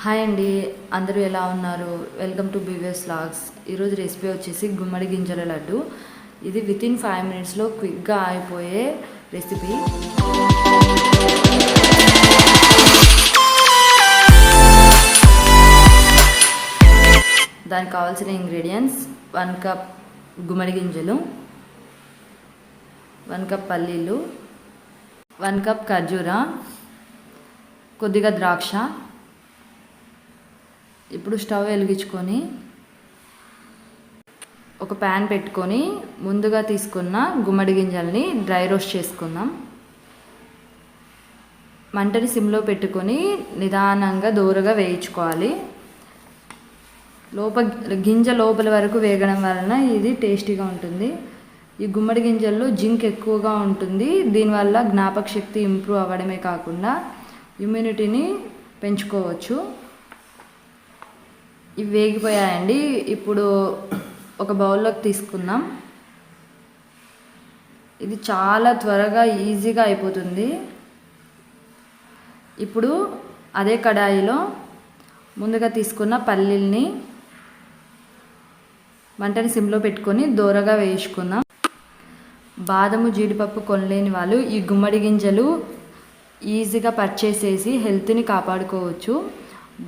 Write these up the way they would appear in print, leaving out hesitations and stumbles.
Hi అండి, అందరూ ఎలా ఉన్నారు? Welcome to BVS vlogs. ఈరోజు రెసిపీ వచ్చేసి గుమ్మడి గింజల లడ్డు. ఇది వితిన్ 5 మినిట్స్లో క్విక్గా అయిపోయే రెసిపీ. దానికి కావాల్సిన ఇంగ్రీడియంట్స్: 1 కప్ గుమ్మడి గింజలు, 1 కప్ పల్లీలు, 1 కప్ ఖర్జూర, కొద్దిగా ద్రాక్ష. ఇప్పుడు స్టవ్ వెలిగించుకొని ఒక ప్యాన్ పెట్టుకొని ముందుగా తీసుకున్న గుమ్మడి గింజల్ని డ్రై రోస్ట్ చేసుకుందాం. మంటని సిమ్లో పెట్టుకొని నిదానంగా దూరగా వేయించుకోవాలి. గింజ లోపల వరకు వేగడం వలన ఇది టేస్టీగా ఉంటుంది. ఈ గుమ్మడి గింజల్లో జింక్ ఎక్కువగా ఉంటుంది. దీనివల్ల జ్ఞాపక శక్తి ఇంప్రూవ్ అవ్వడమే కాకుండా ఇమ్యూనిటీని పెంచుకోవచ్చు. ఇవి వేగిపోయాయండి. ఇప్పుడు ఒక బౌల్లోకి తీసుకుందాం. ఇది చాలా త్వరగా ఈజీగా అయిపోతుంది. ఇప్పుడు అదే కడాయిలో ముందుగా తీసుకున్న పల్లీల్ని మంటని సిమ్లో పెట్టుకొని దోరగా వేయించుకుందాం. బాదము జీడిపప్పు కొనలేని వాళ్ళు ఈ గుమ్మడి గింజలు ఈజీగా పర్చేస్ చేసి హెల్త్ని కాపాడుకోవచ్చు.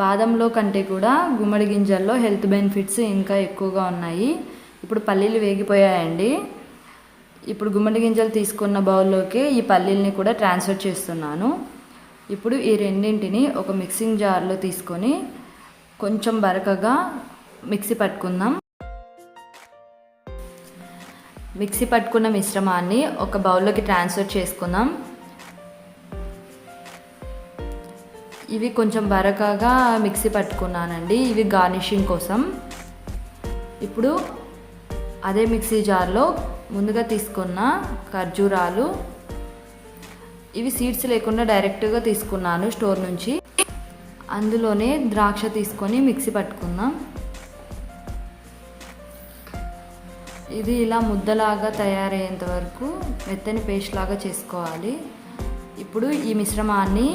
బాదంలో కంటే కూడా గుమ్మడి గింజల్లో హెల్త్ బెనిఫిట్స్ ఇంకా ఎక్కువగా ఉన్నాయి. ఇప్పుడు పల్లీలు వేగిపోయాయండి. ఇప్పుడు గుమ్మడి గింజలు తీసుకున్న బౌల్లోకి ఈ పల్లీల్ని కూడా ట్రాన్స్ఫర్ చేస్తున్నాను. ఇప్పుడు ఈ రెండింటిని ఒక మిక్సింగ్ జార్లో తీసుకొని కొంచెం బరకగా మిక్సీ పట్టుకుందాం. మిక్సీ పట్టుకున్న మిశ్రమాన్ని ఒక బౌల్లోకి ట్రాన్స్ఫర్ చేసుకుందాం. ఇవి కొంచెం బరకగా మిక్సీ పట్టుకున్నానండి. ఇవి గార్నిషింగ్ కోసం. ఇప్పుడు అదే మిక్సీ జార్లో ముందుగా తీసుకున్న ఖర్జూరాలు, ఇవి సీడ్స్ లేకుండా డైరెక్ట్గా తీసుకున్నాను స్టోర్ నుంచి. అందులోనే ద్రాక్ష తీసుకొని మిక్సీ పట్టుకుందాం. ఇది ఇలా ముద్దలాగా తయారయ్యేంత వరకు మెత్తని పేస్ట్ లాగా చేసుకోవాలి. ఇప్పుడు ఈ మిశ్రమాన్ని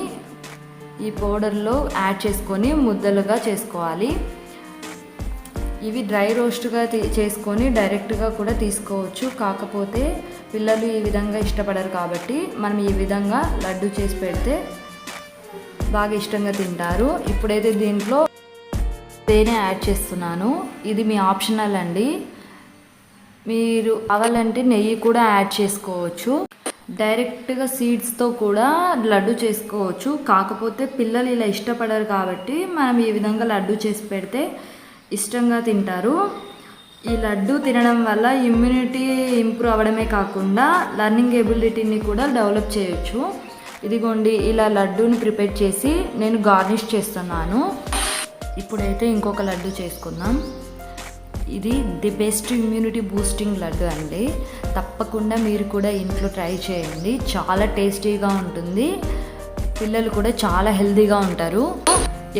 ఈ పౌడర్లో యాడ్ చేసుకొని ముద్దలుగా చేసుకోవాలి. ఇవి డ్రై రోస్ట్గా చేసుకొని డైరెక్ట్గా కూడా తీసుకోవచ్చు. కాకపోతే పిల్లలు ఈ విధంగా ఇష్టపడరు కాబట్టి మనం ఈ విధంగా లడ్డు చేసి పెడితే బాగా ఇష్టంగా తింటారు. ఇప్పుడైతే దీంట్లో తేనె యాడ్ చేస్తున్నాను. ఇది మీ ఆప్షనల్ అండి. మీరు కావాలంటే నెయ్యి కూడా యాడ్ చేసుకోవచ్చు. డైరెక్ట్గా సీడ్స్తో కూడా లడ్డు చేసుకోవచ్చు. కాకపోతే పిల్లలు ఇలా ఇష్టపడరు కాబట్టి మనం ఈ విధంగా లడ్డు చేసి పెడితే ఇష్టంగా తింటారు. ఈ లడ్డు తినడం వల్ల ఇమ్యూనిటీ ఇంప్రూవ్ అవ్వడమే కాకుండా లర్నింగ్ ఎబిలిటీని కూడా డెవలప్ చేయొచ్చు. ఇదిగోండి, ఇలా లడ్డూని ప్రిపేర్ చేసి నేను గార్నిష్ చేస్తున్నాను. ఇప్పుడైతే ఇంకొక లడ్డు చేసుకుందాం. ఇది the best immunity boosting laddu అండి. తప్పకుండా మీరు కూడా ఇంట్లో ట్రై చేయండి. చాలా టేస్టీగా ఉంటుంది. పిల్లలు కూడా చాలా హెల్తీగా ఉంటారు.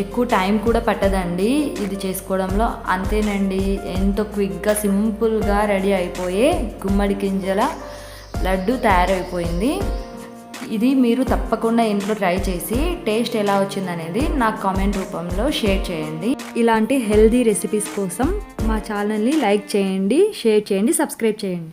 ఎక్కువ టైం కూడా పట్టదండి ఇది చేసుకోవడంలో. అంతేనండి, ఎంతో క్విక్గా సింపుల్గా రెడీ అయిపోయే గుమ్మడి గింజల లడ్డు తయారైపోయింది. ఇది మీరు తప్పకుండా ఇంట్లో ట్రై చేసి టేస్ట్ ఎలా వచ్చిందనేది నాకు కామెంట్ రూపంలో షేర్ చేయండి. ఇలాంటి హెల్దీ రెసిపీస్ కోసం మా ఛానల్ని లైక్ చేయండి, షేర్ చేయండి, సబ్స్క్రైబ్ చేయండి.